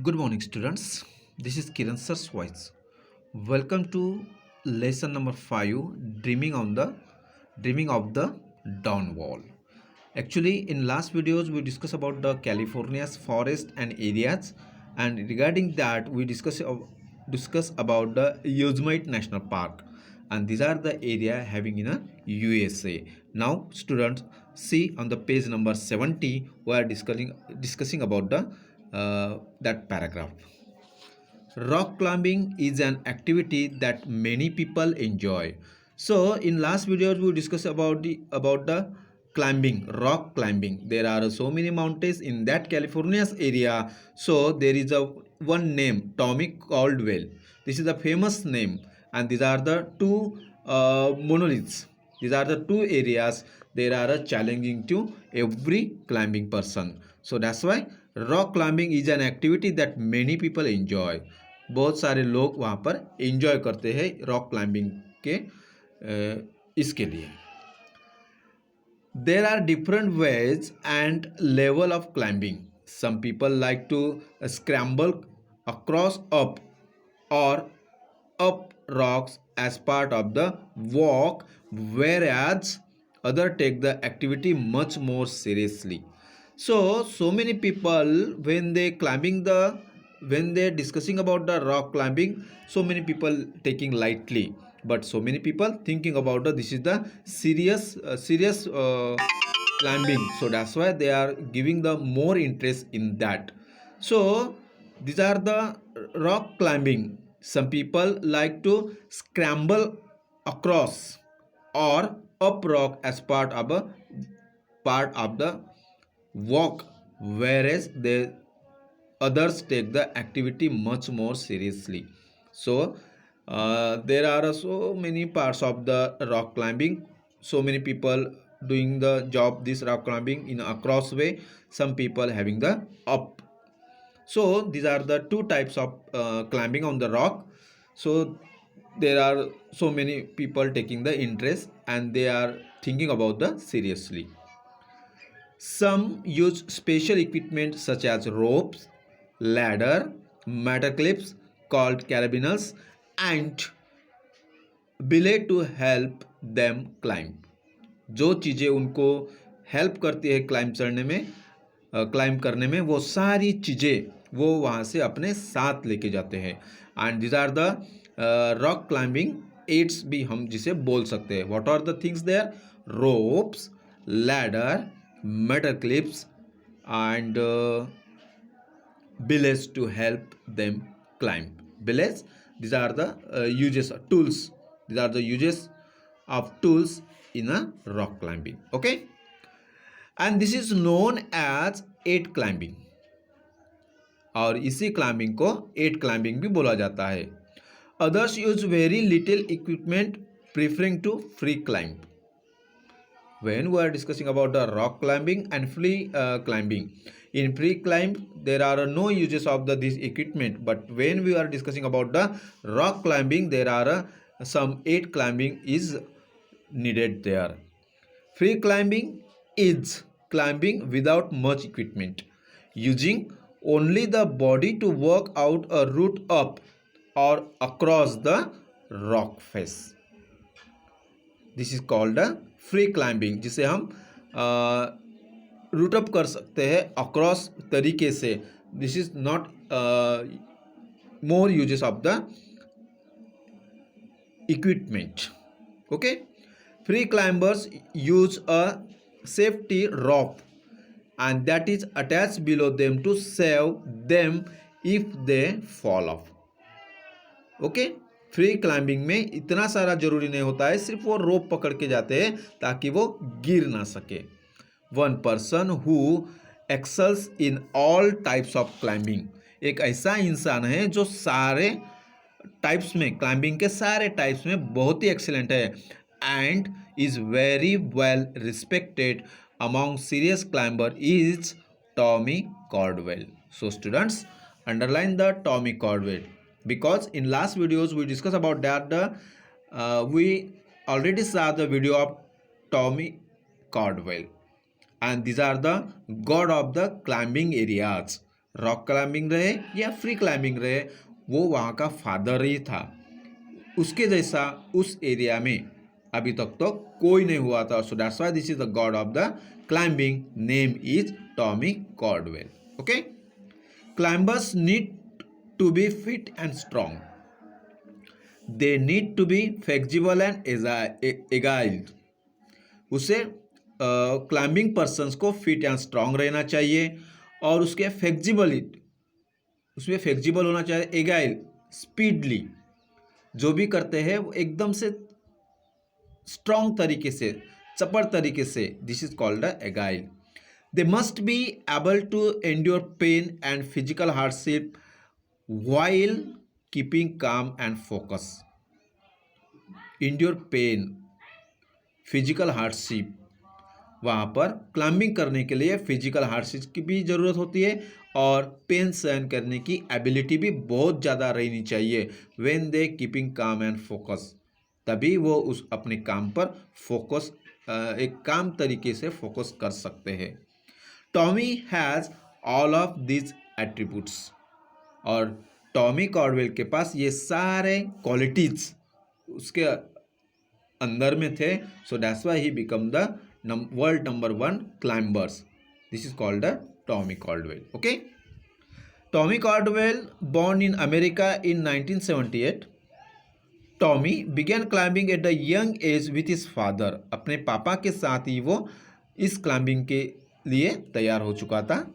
Good morning, students. This is Kiran Sir's voice. Welcome to lesson number 5, dreaming of the dawn wall. Actually, in last videos we discussed about the California's forest and areas, and regarding that we discuss about the Yosemite National Park, and these are the area having in a USA. Now, students, see on the page number 70 we are discussing about the that paragraph. Rock climbing is an activity that many people enjoy. So in last videos we discussed about the climbing, rock climbing. There are so many mountains in that California's area. So there is a one name, Tommy Caldwell. This is a famous name, and these are the two monoliths. These are the two areas there are challenging to every climbing person. So that's why rock climbing is an activity that many people enjoy. बहुत सारे लोग वहाँ पर enjoy करते हैं rock climbing के इसके लिए. There are different ways and level of climbing. Some people like to scramble across up or up rocks as part of the walk, whereas other take the activity much more seriously. So many people when they discussing about the rock climbing, so many people taking lightly, but so many people thinking about this is the serious climbing. So that's why they are giving the more interest in that. So these are the rock climbing. Some people like to scramble across or up rock as part of the walk, whereas the others take the activity much more seriously. So there are so many parts of the rock climbing. So many people doing the job this rock climbing in a cross way, some people having the up. So these are the two types of climbing on the rock. So there are so many people taking the interest and they are thinking about the seriously. Some use special equipment such as ropes, ladder, metal clips called carabiners, and belay to help them climb. जो चीज़ें उनको help करती है climb करने में वो सारी चीज़ें वो वहाँ से अपने साथ लेके जाते हैं. And this are the rock climbing aids भी हम जिसे बोल सकते हैं. What are the things there? Ropes, ladder, metal clips, and belays to help them climb. Belays, these are the tools. These are the uses of tools in a rock climbing. Okay, and this is known as eight climbing. और इसी climbing को eight climbing भी बोला जाता है. Others use very little equipment preferring to free climb. When we are discussing about the rock climbing and free climbing, in free climb there are no uses of this equipment, but when we are discussing about the rock climbing there are some eight climbing is needed there. Free climbing is climbing without much equipment, using only the body to work out a route up or across the rock face. This is called free climbing, जिसे हम root up कर सकते हैं across तरीके से. This is not more uses of the equipment. Okay, free climbers use a safety rope and that is attached below them to save them if they fall off. Okay, free climbing में इतना सारा जरूरी नहीं होता है, सिर्फ वो रोप पकड़ के जाते हैं ताकि वो गिर ना सके. One person who excels in all types of climbing, एक ऐसा इंसान है जो सारे टाइप्स में, क्लाइंबिंग के सारे टाइप्स में बहुत ही एक्सीलेंट है, and is very well respected among serious climber is Tommy Caldwell. So students, underline the Tommy Caldwell, because in last videos we discussed about that we already saw the video of Tommy Caldwell, and these are the god of the climbing areas, rock climbing रहे या free climbing रहे, वो वहाँ का father ही था। उसके जैसा उस एरिया में अभी तक तो कोई नहीं हुआ था। So that's why this is the god of the climbing, name is Tommy Caldwell. Okay, climbers need to be fit and strong, they need to be flexible and agile. उसे क्लाइंबिंग पर्सन्स को fit and strong रहना चाहिए और उसके flexibility, उसमें flexible होना चाहिए, agile, speedly जो भी करते हैं वो एकदम से स्ट्रांग तरीके से, चपड़ तरीके से, this is called the agile. They must be able to endure pain and physical hardship while keeping calm and focus. Endure pain, physical hardship, वहाँ पर क्लाइंबिंग करने के लिए फिजिकल हार्डशिप की भी ज़रूरत होती है और पेन सहन करने की एबिलिटी भी बहुत ज़्यादा रहनी चाहिए। व्हेन दे कीपिंग काम एंड फोकस, तभी वो उस अपने काम पर फोकस, एक काम तरीके से फोकस कर सकते हैं। Tommy has all of this attributes, और टॉमी कॉर्डवेल के पास ये सारे क्वालिटीज उसके अंदर में थे। So that's why he become the world number 1 climbers. This is called the Tommy Caldwell. Okay, Tommy Caldwell born in America in 1978. Tommy began climbing at a young age with his father. अपने पापा के साथ ही वो इस climbing के लिए तैयार हो चुका था।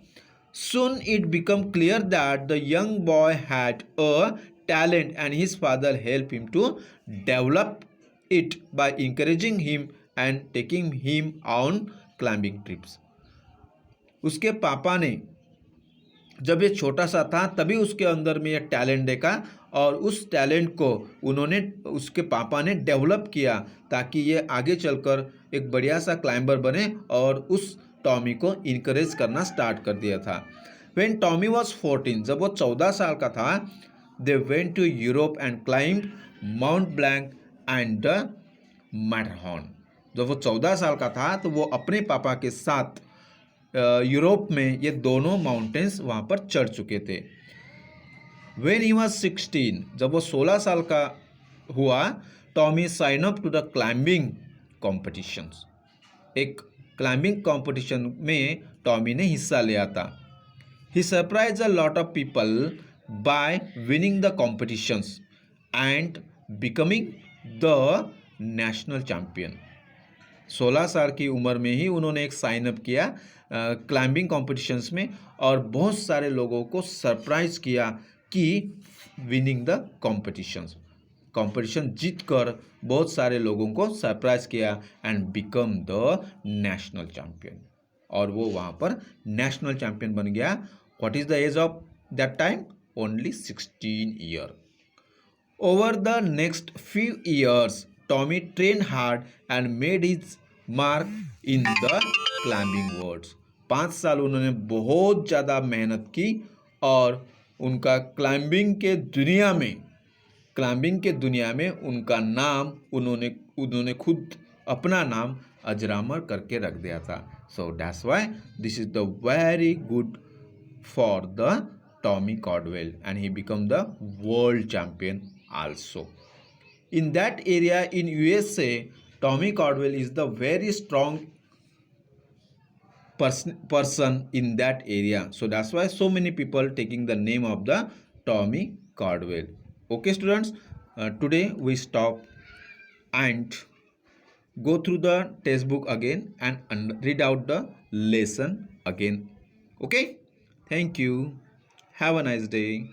Soon it became clear that the young boy had a talent and his father helped him to develop it by encouraging him and taking him on climbing trips. उसके पापा ने जब ये छोटा सा था तभी उसके अंदर में ये टैलेंट देखा और उस टैलेंट को उन्होंने, उसके पापा ने डेवलप किया ताकि ये आगे चलकर एक बढ़िया सा क्लाइंबर बने और उस टॉमी को इनकरेज करना स्टार्ट कर दिया था। When टॉमी वॉज 14, जब वो 14 साल का था, they went to Europe and climb mount Blanc and the Matterhorn. जब वो 14 साल का था तो वो अपने पापा के साथ यूरोप में ये दोनों माउंटेन्स वहाँ पर चढ़ चुके थे। When he was 16, जब वो 16 साल का हुआ, Tommy sign up to the climbing competitions. एक क्लाइंबिंग कंपटीशन में टॉमी ने हिस्सा लिया था। He surprised a lot of people by winning the competitions and becoming the national champion. 16 साल की उम्र में ही उन्होंने एक साइन अप किया क्लाइंबिंग कॉम्पिटिशन्स में और बहुत सारे लोगों को सरप्राइज किया कि विनिंग द कॉम्पिटिशन्स, कंपटीशन जीत कर बहुत सारे लोगों को सरप्राइज किया and become the national champion, और वो वहाँ पर नेशनल चैम्पियन बन गया। What is the age of that time? Only 16 year. Over the next few years Tommy train hard and made his mark in the climbing world. 5 साल उन्होंने बहुत ज़्यादा मेहनत की और उनका क्लाइंबिंग के दुनिया में उनका नाम उन्होंने खुद अपना नाम अजरामर करके रख दिया था। So that's why this is the very good for the Tommy Caldwell and he become the world champion also. In that area in USA, Tommy Caldwell is the very strong person in that area. So that's why so many people taking the name of the Tommy Caldwell. Okay, students, today we stop and go through the textbook again and read out the lesson again. Okay, thank you. Have a nice day.